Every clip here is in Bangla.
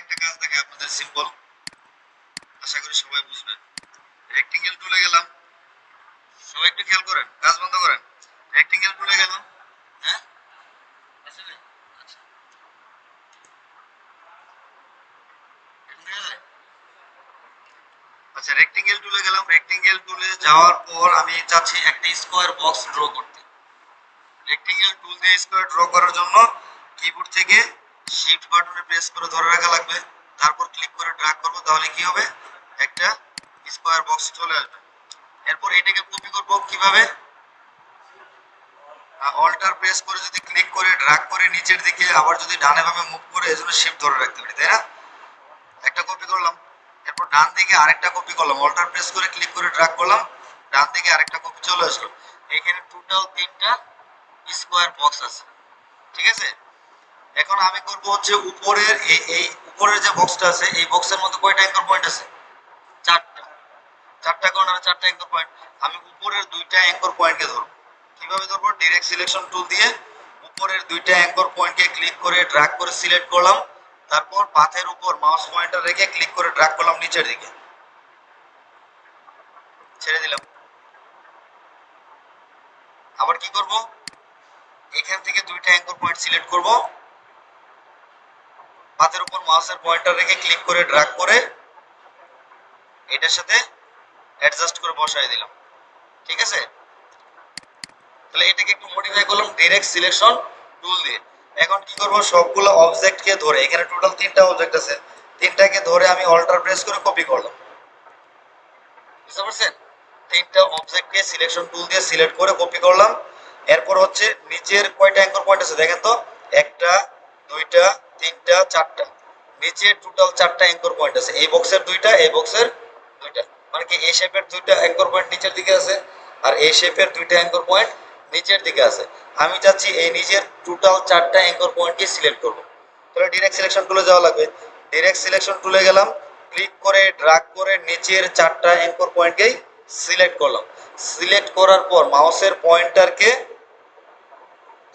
একটা কাজ দেখে আপনাদের সিম্পল, আশা করি সবাই বুঝবেন। রেক্টেঙ্গেল টুলে গেলাম, সবাই একটু খেয়াল করেন, কাজ বন্ধ করেন। রেক্টেঙ্গেল টুলে গেলাম, হ্যাঁ আসলে আচ্ছা আচ্ছা রেক্টেঙ্গেল টুলে গেলাম। রেক্টেঙ্গেল টুলে যাওয়ার পর আমি চাচ্ছি একটা স্কোয়ার বক্স ড্র করতে। রেক্টেঙ্গেল টুল দিয়ে স্কোয়ার ড্র করার জন্য কিবোর্ড থেকে শিফট বাটনে প্রেস করে ধরে রাখা লাগবে, তারপর ক্লিক করে ড্র্যাগ করব, তাহলে কি হবে, একটা স্কোয়ার বক্স চলে আসবে। এরপর এটাকে কপি করব কিভাবে, অল্টার প্রেস করে যদি ক্লিক করে ড্র্যাগ করে নিচের দিকে আবার যদি ডানে বামে মুভ করে এজন্য শিফট ধরে রাখতে পারি, তাই না? একটা কপি করলাম, এরপর ডান দিকে আরেকটা কপি করলাম, অল্টার প্রেস করে ক্লিক করে ড্র্যাগ করলাম, ডান দিকে আরেকটা কপি চলে আসলো। এখানে টোটাল 3টা স্কোয়ার বক্স আছে, ঠিক আছে? এখন আমি করব হচ্ছে উপরের এই উপরের যে বক্সটা আছে এই বক্সের মধ্যে কয়টা অ্যাঙ্কর পয়েন্ট আছে? 4টা। 4টা কর্নারে 4টা অ্যাঙ্কর পয়েন্ট। আমি উপরের 2টা অ্যাঙ্কর পয়েন্টকে ধরব। কিভাবে ধরবো? ডাইরেক্ট সিলেকশন টুল দিয়ে উপরের 2টা অ্যাঙ্কর পয়েন্টকে ক্লিক করে ড্র্যাগ করে সিলেক্ট করলাম, তারপর পাথের উপর মাউস পয়েন্টার রেখে ক্লিক করে ড্র্যাগ করলাম নিচের দিকে, ছেড়ে দিলাম। আবার কি করব, এখান থেকে 2টা অ্যাঙ্কর পয়েন্ট সিলেক্ট করব, পাথের উপর মাউসের পয়েন্টার রেখে ক্লিক করে ড্র্যাগ করে এটার সাথে অ্যাডজাস্ট করে বসায় দিলাম, ঠিক আছে? তাহলে এটাকে একটু মডিফাই করলাম ডাইরেক্ট সিলেকশন টুল দিয়ে। এখন কি করব, সবগুলো অবজেক্টকে ধরে, এখানে টোটাল 3টা অবজেক্ট আছে, 3টাকে ধরে আমি অল্টার প্রেস করে কপি করলাম, বুঝতে পারছেন? 3টা অবজেক্টকে সিলেকশন টুল দিয়ে সিলেক্ট করে কপি করলাম। এরপর হচ্ছে নিচের কয়টা অ্যাঙ্কর পয়েন্ট আছে দেখেন তো, 1টা 2টা 3টা 4টা, নিচের টোটাল 4টা অ্যাঙ্কর পয়েন্ট আছে, এই বক্সের 2টা এই বক্সের 2টা, মানে কি এই শেপের 2টা অ্যাঙ্কর পয়েন্ট নিচের দিকে আছে আর এই শেপের 2টা অ্যাঙ্কর পয়েন্ট নিচের দিকে আছে। আমি চাচ্ছি এই নিচের টোটাল 4টা অ্যাঙ্কর পয়েন্টকে সিলেক্ট করব, তাহলে ডাইরেক্ট সিলেকশন টুলে যাওয়া লাগবে। ডাইরেক্ট সিলেকশন টুলে গেলাম, ক্লিক করে ড্র্যাগ করে নিচের 4টা অ্যাঙ্কর পয়েন্টকেই সিলেক্ট করলাম। সিলেক্ট করার পর মাউসের পয়েন্টারকে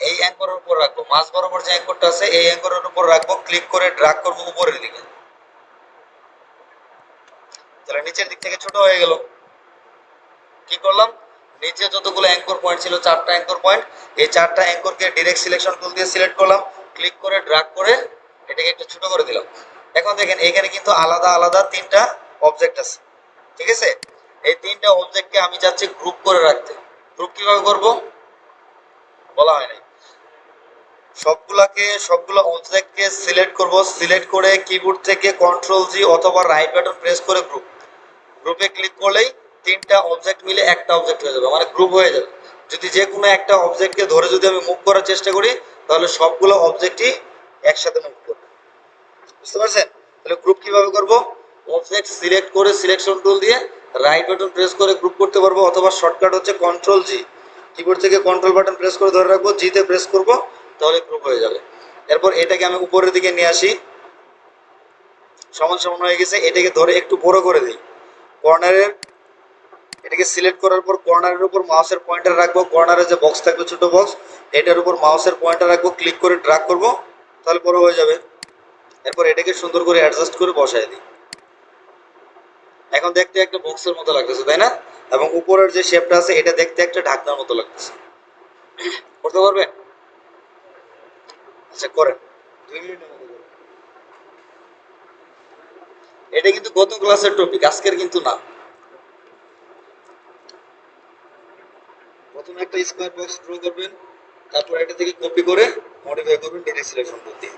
এই অ্যাঙ্করের উপর রাখবো, মাঝ বরাবর যে অ্যাঙ্করটা আছে এই অ্যাঙ্করের উপর রাখবো, ক্লিক করে ড্র্যাগ করব উপরের দিকে, তাহলে নিচের দিক থেকে ছোট হয়ে গেল। কি করলাম, নিচে যতগুলো অ্যাঙ্কর পয়েন্ট ছিল 4টা অ্যাঙ্কর পয়েন্ট, এই 4টা অ্যাঙ্করকে ডাইরেক্ট সিলেকশন টুল দিয়ে সিলেক্ট করলাম, ক্লিক করে ড্র্যাগ করে এটাকে একটু ছোট করে দিলাম। এখন দেখেন এখানে কিন্তু আলাদা আলাদা 3টা অবজেক্ট আছে, ঠিক আছে? এই 3টা অবজেক্টকে আমি চাচ্ছি গ্রুপ করে রাখতে। গ্রুপ কিভাবে করব বলা হয় নাই। সবগুলো অবজেক্টকে সিলেক্ট করব, সিলেক্ট করে কিবোর্ড থেকে কন্ট্রোল জি অথবা রাইট বাটন প্রেস করে গ্রুপে ক্লিক করলেই 3টা অবজেক্ট মিলে একটা অবজেক্ট হয়ে যাবে, মানে গ্রুপ হয়ে যাবে। যদি যে কোনো একটা অবজেক্টকে ধরে যদি আমি মুভ করার চেষ্টা করি তাহলে সবগুলো অবজেক্টই একসাথে মুভ করবে, বুঝতে পারছেন? তাহলে গ্রুপ কিভাবে করব, অবজেক্ট সিলেক্ট করে সিলেকশন টুল দিয়ে রাইট বাটন প্রেস করে গ্রুপ করতে পারবো, অথবা শর্টকাট হচ্ছে কন্ট্রোল জি, কিবোর্ড থেকে কন্ট্রোল বাটন প্রেস করে ধরে রাখবো, জিতে প্রেস করব, তাহলে গ্রুপ হয়ে যাবে। এরপর এটাকে আমি উপরের দিকে নিয়ে আসি, সমান সমান হয়ে গেছে, এটাকে ধরে একটু বড় করে দিই, কর্নারের এটাকে সিলেক্ট করার পর কর্নারের উপর মাউসের পয়েন্টার রাখবো, কর্নারে যে বক্স থাকবে ছোট বক্স এটার উপর মাউসের পয়েন্টার রাখবো, ক্লিক করে ড্র্যাগ করব, তাহলে বড় হয়ে যাবে। এরপর এটাকে সুন্দর করে অ্যাডজাস্ট করে বসায় দিই। এখন দেখতে একটা বক্সের মতো লাগতেছে, তাই না? এবং উপরের যে শেপটা আছে এটা দেখতে একটা ঢাকনার মতো লাগতেছে। করতে পারবেন? আচ্ছা করেন, 2 মিনিটের মতো করেন। এটা কিন্তু গত ক্লাসের টপিক, আজকের কিন্তু না। প্রথমে একটা স্কোয়ার বক্স ড্র করবেন, তারপর এটা থেকে কপি করে মডিফাই করবেন ডাইরেক্ট সিলেকশন টুল দিয়ে।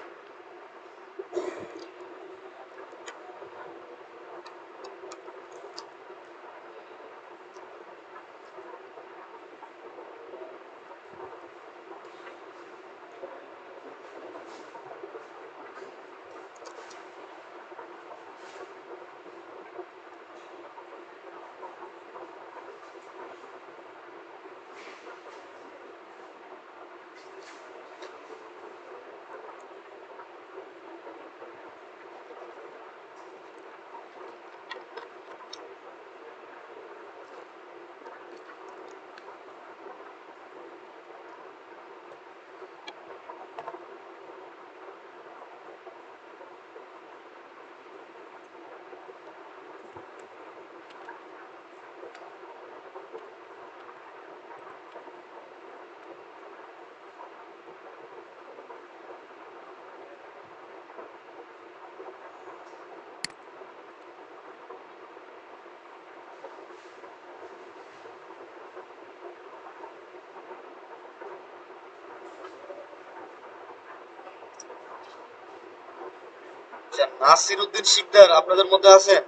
আচ্ছা, নাসির উদ্দিন শিকদার আপনাদের মধ্যে আছেন?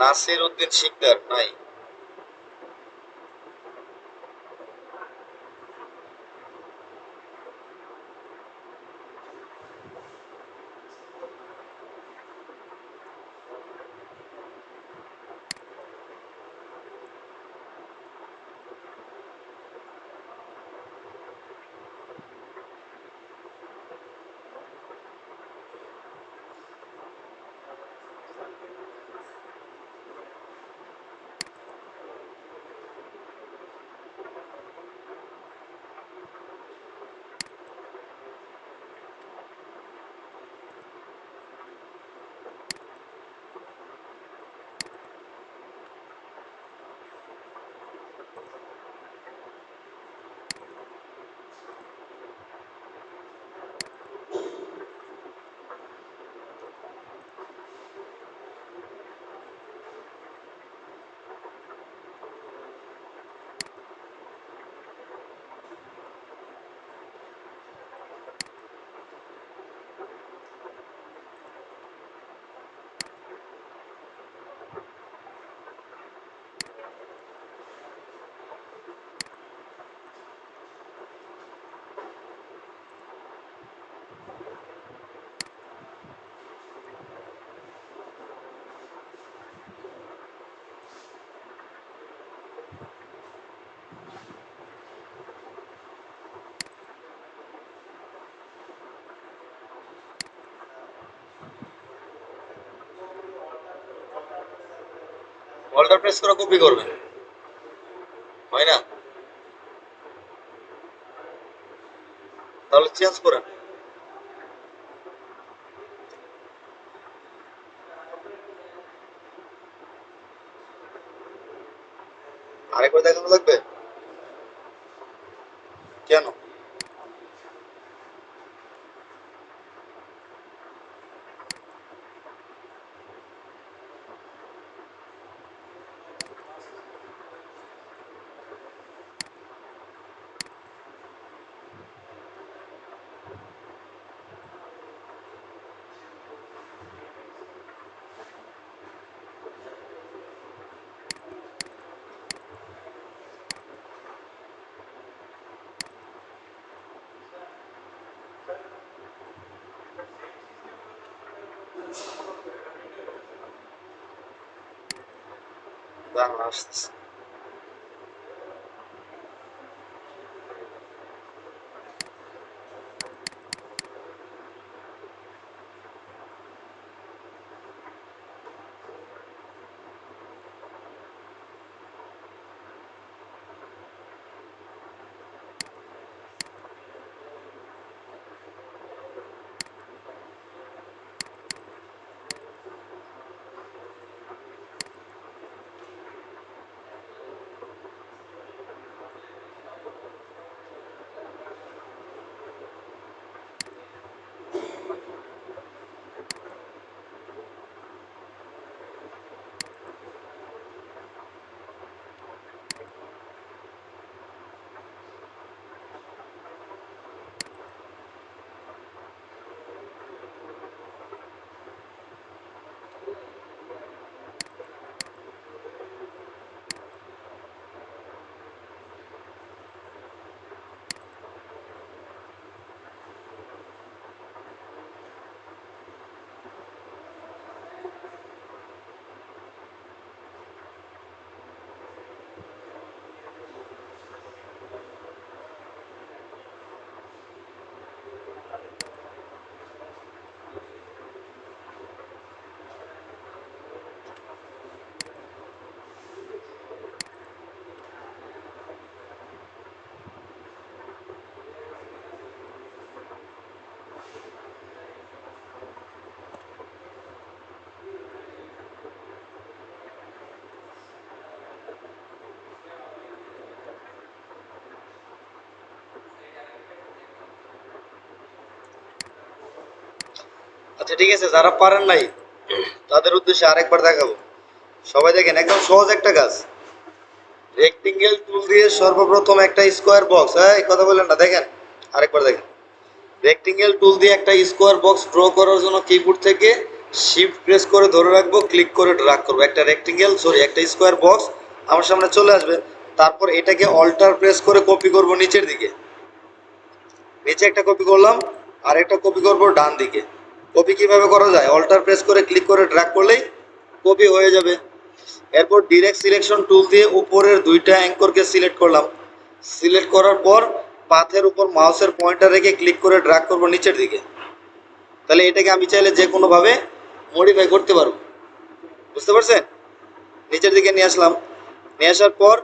নাসির উদ্দিন শিকদার নাই। অল্টার প্রেস করে কপি করবেন, হয় না? তাহলে চেঞ্জ করেন। আরেকবার দেখানো লাগবে কেন? দাঁড়ান, আসতেছে। আচ্ছা ঠিক আছে, যারা পারেন নাই তাদের উদ্দেশ্যে আরেকবার দেখাবো। সবাই দেখেন, একদম সহজ একটা কাজ। রেক্টেঙ্গেল টুল দিয়ে সর্বপ্রথম একটা স্কোয়ার বক্স, হ্যাঁ কথা বললেন না, দেখেন আরেকবার দেখেন। রেক্টেঙ্গেল টুল দিয়ে একটা স্কোয়ার বক্স ড্র করার জন্য কিবোর্ড থেকে শিফট প্রেস করে ধরে রাখবো, ক্লিক করে ড্র্যাগ করবো, একটা একটা স্কোয়ার বক্স আমার সামনে চলে আসবে। তারপর এটাকে অল্টার প্রেস করে কপি করব নিচের দিকে, নিচে একটা কপি করলাম, আর একটা কপি করব ডান দিকে। কপি কিভাবে করা যায়, অল্টার প্রেস করে ক্লিক করে ড্র্যাগ করলেই কপি হয়ে যাবে। এরপর ডিরেক্ট সিলেকশন টুল দিয়ে উপরের দুইটা অ্যাঙ্করকে সিলেক্ট করলাম, সিলেক্ট করার পর পাথের উপর মাউসের পয়েন্টার রেখে ক্লিক করে ড্র্যাগ করব নিচের দিকে। তাহলে এটাকে আমি চাইলে যে কোনোভাবে মডিফাই করতে পারবো, বুঝতে পারছেন? নিচের দিকে নিয়ে আসলাম, নিয়ে আসার পর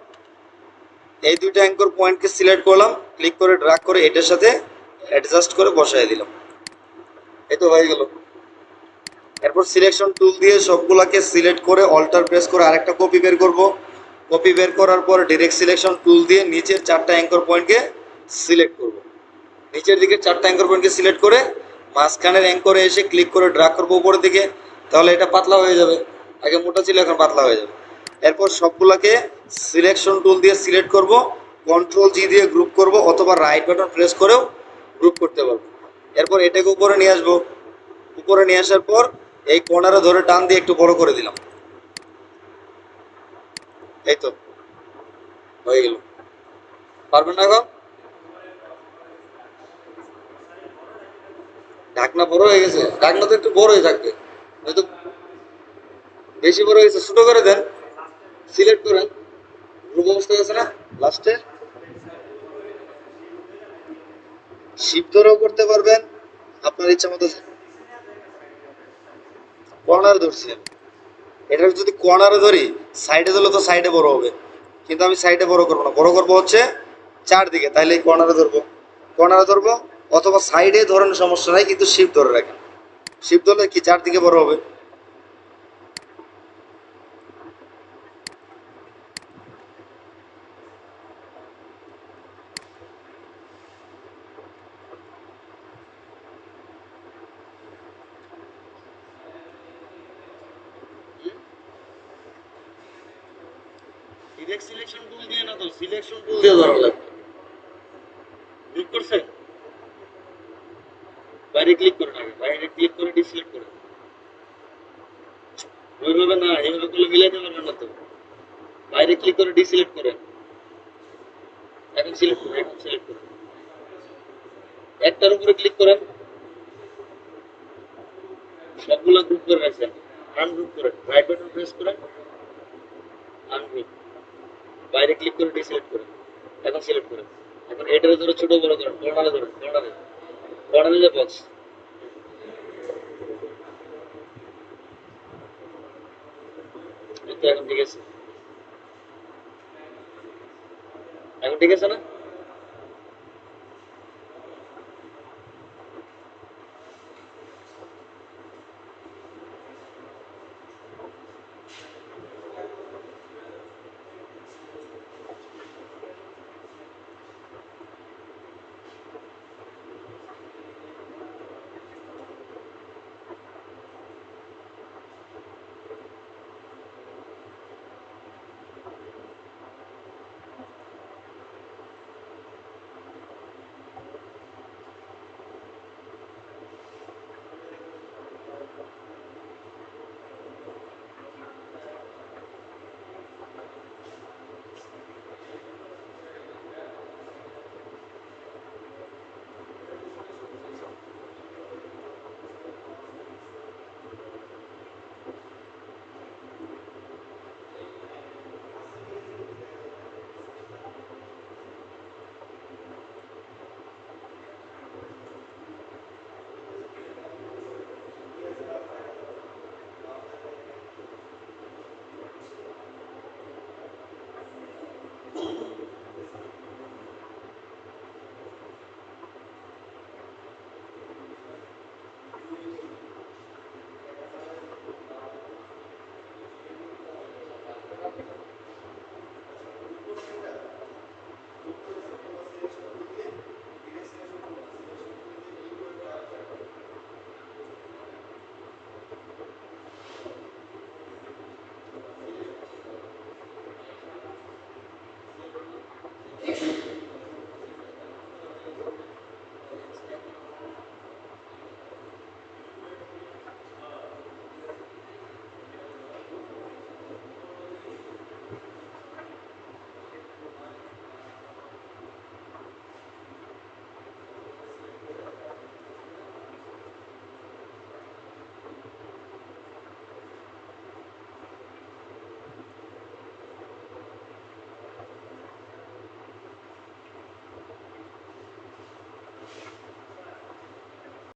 এই দুইটা অ্যাঙ্কর পয়েন্টকে সিলেক্ট করলাম, ক্লিক করে ড্র্যাগ করে এটার সাথে অ্যাডজাস্ট করে বসাই দিলাম, এই তো হয়ে গেল। এরপর সিলেকশন টুল দিয়ে সবগুলাকে সিলেক্ট করে অল্টার প্রেস করে আরেকটা কপি বের করব। কপি বের করার পর ডিরেক্ট সিলেকশন টুল দিয়ে নিচের চারটা অ্যাঙ্কর পয়েন্টকে সিলেক্ট করব, নিচের দিকে চারটা অ্যাঙ্কর পয়েন্টকে সিলেক্ট করে মাঝখানের অ্যাঙ্করে এসে ক্লিক করে ড্র্যাগ করবো উপরের দিকে, তাহলে এটা পাতলা হয়ে যাবে। আগে মোটা ছিল, এখন পাতলা হয়ে যাবে। এরপর সবগুলাকে সিলেকশন টুল দিয়ে সিলেক্ট করব, কন্ট্রোল জি দিয়ে গ্রুপ করব, অথবা রাইট বাটন প্রেস করেও গ্রুপ করতে পারবো। এরপর এটাকে উপরে নিয়ে আসবো, উপরে নিয়ে আসার পর এই কর্নারে ধরে টান দিয়ে একটু বড় করে দিলাম, এই তো হয়ে গেল। পারবেন না এখন? ঢাকনা বড় হয়ে গেছে, ঢাকনা তো একটু বড় হয়ে থাকবে, হয়তো বেশি বড় হয়েছে, ছোট করে দেন, সিলেক্ট করেন, গ্রুপ অবস্থায় আছে না, লাস্টে শিফট ধরেও করতে পারবেন, আপনার ইচ্ছা মতো। কর্নার ধরছি আমি, এটার যদি কর্নারে ধরি, সাইডে ধরলে তো সাইডে বড় হবে, কিন্তু আমি সাইডে বড় করবো না, বড় করবো হচ্ছে চারদিকে, তাইলে এই কর্নারে ধরবো, কর্নারে ধরবো, অথবা সাইডে ধরেন সমস্যা নাই, কিন্তু শিফট ধরে রাখেন, শিফট ধরলে কি চারদিকে বড় হবে। ডিরেক্ট সিলেকশন টুল দিয়ে না, তো সিলেকশন টুল দিয়ে ধরা লাগবে। ক্লিক করছেন, বাইরে ক্লিক করে নেবে, বাইরে ক্লিক করে ডিসিলেক্ট করে, ওইভাবে না, এইভাবে করলে মিলাইতে পারবেন না তো। বাইরে ক্লিক করে ডিসিলেক্ট করেন, এখন সিলেক্ট করেন, এখন সিলেক্ট করেন, একটার উপরে ক্লিক করেন, সবগুলা গ্রুপ করে রাখছেন, আনগ্রুপ করেন, রাইট বাটন প্রেস করেন, আনগ্রুপ, বাইরে ক্লিক করে ডিসিলেক্ট করেন, এখন সিলেক্ট করেন, এখন এটার ধরে ছোট বড় করেন, কর্নারে ধরেন, কর্নারে, কর্নারে যে বক্স, এখন ঠিক আছে, এখন ঠিক আছে না?